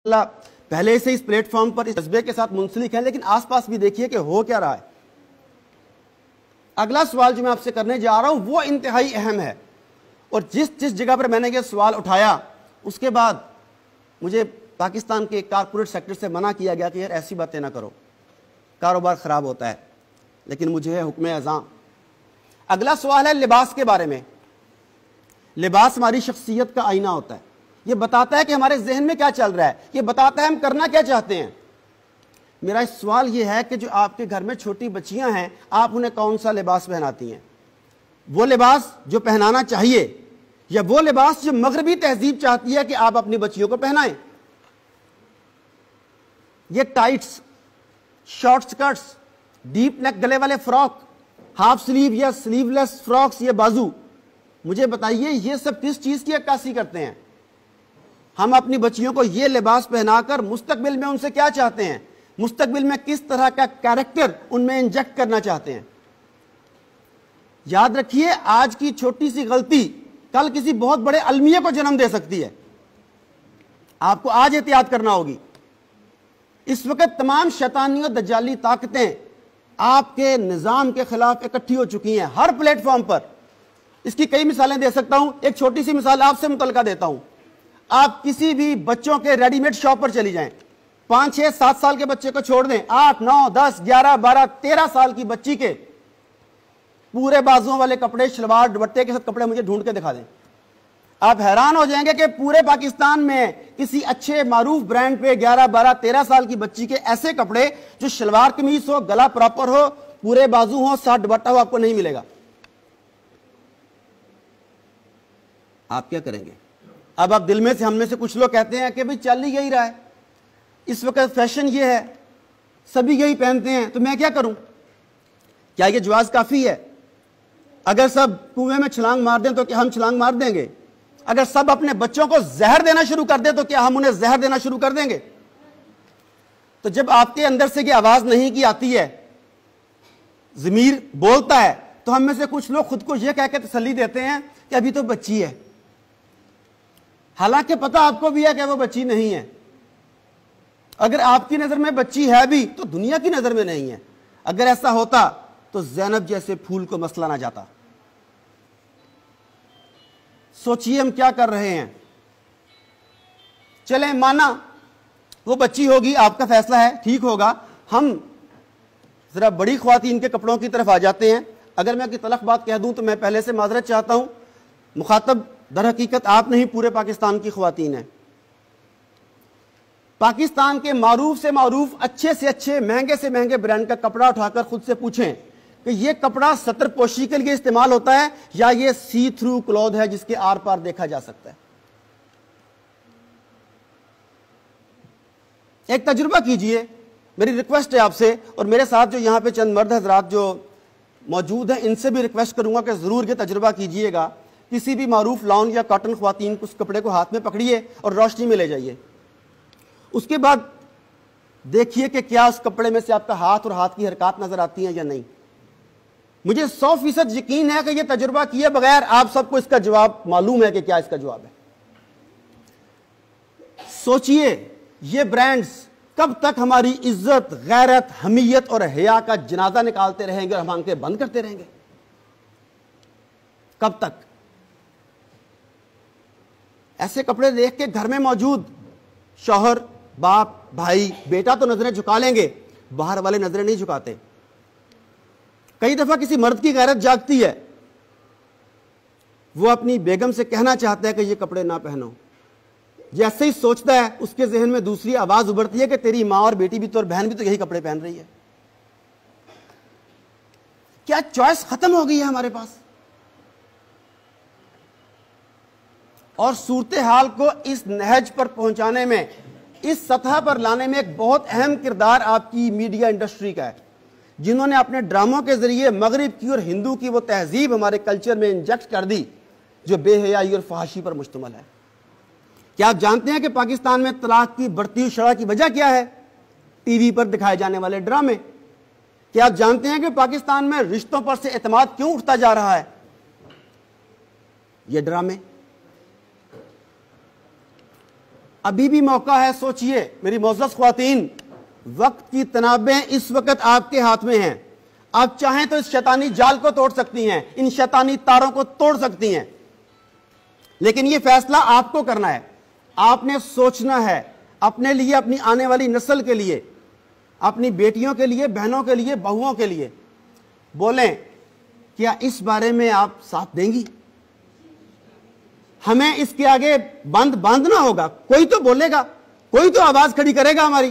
اللہ پہلے سے اس plate form پر اس جذبے کے ساتھ منسلک ہیں، لیکن آس پاس بھی دیکھیے کہ ہو کیا رہا ہے۔ اگلا سوال جو میں آپ سے کرنے جا رہا ہوں وہ انتہائی اہم ہے، اور جس جگہ پر میں نے یہ سوال اٹھایا اس کے بعد مجھے پاکستان کے کارپوریٹ سیکٹر سے منع کیا گیا کہ یار ایسی باتیں نہ کرو، کاروبار خراب ہوتا ہے، لیکن مجھے ہے حکم اعظام۔ اگلا سوال ہے لباس کے بارے میں۔ لباس ہماری شخصیت کا آئینہ ہوتا ہے، یہ بتاتا ہے کہ ہمارے ذہن میں کیا چل رہا ہے، یہ بتاتا ہے ہم کرنا کیا چاہتے ہیں۔ میرا سوال یہ ہے کہ جو آپ کے گھر میں چھوٹی بچیاں ہیں، آپ انہیں کون سا لباس پہناتی ہیں؟ وہ لباس جو پہنانا چاہیے یا وہ لباس جو مغربی تہذیب چاہتی ہے کہ آپ اپنی بچیوں کو پہنائیں؟ یہ ٹائٹس، شارٹ سکرٹس، ڈیپ نیک گلے والے فراک، ہاف سلیو یا سلیو لیس فراکس، یہ بازو، مجھے بتائیے یہ سب کس چیز کی عکاسی کرتے ہیں؟ ہم اپنی بچیوں کو یہ لباس پہنا کر مستقبل میں ان سے کیا چاہتے ہیں؟ مستقبل میں کس طرح کا کیریکٹر ان میں انجیکٹ کرنا چاہتے ہیں؟ یاد رکھیے آج کی چھوٹی سی غلطی کل کسی بہت بڑے المیہ کو جنم دے سکتی ہے۔ آپ کو آج احتیاط کرنا ہوگی۔ اس وقت تمام شیطانی اور دجالی طاقتیں آپ کے نظام کے خلاف اکٹھی ہو چکی ہیں ہر پلیٹ فارم پر۔ اس کی کئی مثالیں دے سکتا ہوں، ایک چھوٹی سی مثال آپ سے متعلقہ دیتا ہوں۔ آپ کسی بھی بچوں کے ریڈی میڈ شاپ پر چلی جائیں، 5 6 7 سال کے بچے کو چھوڑ دیں، 8 9 10 11 12 13 سال کی بچی کے پورے بازوؤں والے کپڑے، شلوار دوپٹے کے ساتھ کپڑے مجھے ڈھونڈ کے دکھا دیں، آپ حیران ہو جائیں گے کہ پورے پاکستان میں کسی اچھے معروف برانڈ پہ 11 12 13 سال کی بچی کے ایسے کپڑے جو شلوار قمیص ہو، گلا پراپر ہو، پورے بازو ہو، ساتھ دوپٹہ ہو، آپ کو نہیں ملے گا۔ آپ کیا کریں گے؟ اب آپ دل میں سے، ہم میں سے کچھ لوگ کہتے ہیں کہ بھئی چل ہی یہی رہا ہے، اس وقت فیشن یہ ہے، سبھی یہی پہنتے ہیں، تو میں کیا کروں؟ کیا یہ جواز کافی ہے؟ اگر سب کنویں میں چھلانگ مار دیں تو کیا ہم چھلانگ مار دیں گے؟ اگر سب اپنے بچوں کو زہر دینا شروع کر دیں تو کیا ہم انہیں زہر دینا شروع کر دیں گے؟ تو جب آپ کے اندر سے یہ آواز نہیں کی آتی ہے، ضمیر بولتا ہے، تو ہم میں سے کچھ لوگ خود کو یہ کہہ کے تسلی دیتے ہیں کہ ابھی تو بچی ہے، حالانکہ پتہ آپ کو بھی ہے کہ وہ بچی نہیں ہے۔ اگر آپ کی نظر میں بچی ہے بھی تو دنیا کی نظر میں نہیں ہے۔ اگر ایسا ہوتا تو زینب جیسے پھول کو مسئلہ نہ جاتا۔ سوچئے ہم کیا کر رہے ہیں۔ چلیں مانا وہ بچی ہوگی، آپ کا فیصلہ ہے، ٹھیک ہوگا۔ ہم ذرا بڑی خواتین کے کپڑوں کی طرف آ جاتے ہیں۔ اگر میں کوئی تلخ بات کہہ دوں تو میں پہلے سے معذرت چاہتا ہوں، مخاطب در حقیقت آپ نہیں، پورے پاکستان کی خواتین ہیں۔ پاکستان کے معروف سے معروف، اچھے سے اچھے، مہنگے سے مہنگے برانڈ کا کپڑا اٹھا کر خود سے پوچھیں کہ یہ کپڑا سطر پوشی کے لیے استعمال ہوتا ہے یا یہ سی تھرو کلوتھ ہے جس کے آر پار دیکھا جا سکتا ہے؟ ایک تجربہ کیجئے، میری ریکویسٹ ہے آپ سے، اور میرے ساتھ جو یہاں پہ چند مرد حضرات جو موجود ہیں ان سے بھی ریکویسٹ کروں گا کہ ضرور یہ تجربہ کیجئے گا۔ کسی بھی معروف لان یا کاٹن خواتین کو اس کپڑے کو ہاتھ میں پکڑیے اور روشنی میں لے جائیے، اس کے بعد دیکھیے کہ کیا اس کپڑے میں سے آپ کا ہاتھ اور ہاتھ کی حرکات نظر آتی ہیں یا نہیں۔ مجھے 100% یقین ہے کہ یہ تجربہ کیے بغیر آپ سب کو اس کا جواب معلوم ہے کہ کیا اس کا جواب ہے۔ سوچئے یہ برانڈز کب تک ہماری عزت، غیرت، حمیت اور حیا کا جنازہ نکالتے رہیں گے اور ہم آنکھیں بند کرتے رہیں گے؟ کب تک؟ ایسے کپڑے دیکھ کے گھر میں موجود شوہر، باپ، بھائی، بیٹا تو نظریں جھکا لیں گے، باہر والے نظریں نہیں جھکاتے۔ کئی دفعہ کسی مرد کی غیرت جاگتی ہے، وہ اپنی بیگم سے کہنا چاہتا ہے کہ یہ کپڑے نہ پہنو، جیسے ہی سوچتا ہے اس کے ذہن میں دوسری آواز ابھرتی ہے کہ تیری ماں اور بیٹی بھی تو اور بہن بھی تو یہی کپڑے پہن رہی ہے۔ کیا چوائس ختم ہو گئی ہے ہمارے پاس؟ اور صورتحال کو اس نہج پر پہنچانے میں، اس سطح پر لانے میں ایک بہت اہم کردار آپ کی میڈیا انڈسٹری کا ہے، جنہوں نے اپنے ڈراموں کے ذریعے مغرب کی اور ہندو کی وہ تہذیب ہمارے کلچر میں انجیکٹ کر دی جو بے حیائی اور فحاشی پر مشتمل ہے۔ کیا آپ جانتے ہیں کہ پاکستان میں طلاق کی بڑھتی ہوئی شرح کی وجہ کیا ہے؟ ٹی وی پر دکھائے جانے والے ڈرامے۔ کیا آپ جانتے ہیں کہ پاکستان میں رشتوں پر سے اعتماد کیوں اٹھتا جا رہا ہے؟ یہ ڈرامے۔ ابھی بھی موقع ہے, سوچئے میری معزز خواتین, وقت کی تنابیں اس وقت آپ کے ہاتھ میں ہیں. آپ چاہیں تو اس شیطانی جال کو توڑ سکتی ہیں, ان شیطانی تاروں کو توڑ سکتی ہیں, لیکن یہ فیصلہ آپ کو کرنا ہے. آپ نے سوچنا ہے اپنے لیے, اپنی آنے والی نسل کے لیے, اپنی بیٹیوں کے لیے, بہنوں کے لیے, بہوؤں کے لیے. بولیں کیا اس بارے میں آپ ساتھ دیں گی؟ ہمیں اس کے آگے بند باندھنا ہوگا. کوئی تو بولے گا, کوئی تو آواز کھڑی کرے گا ہماری.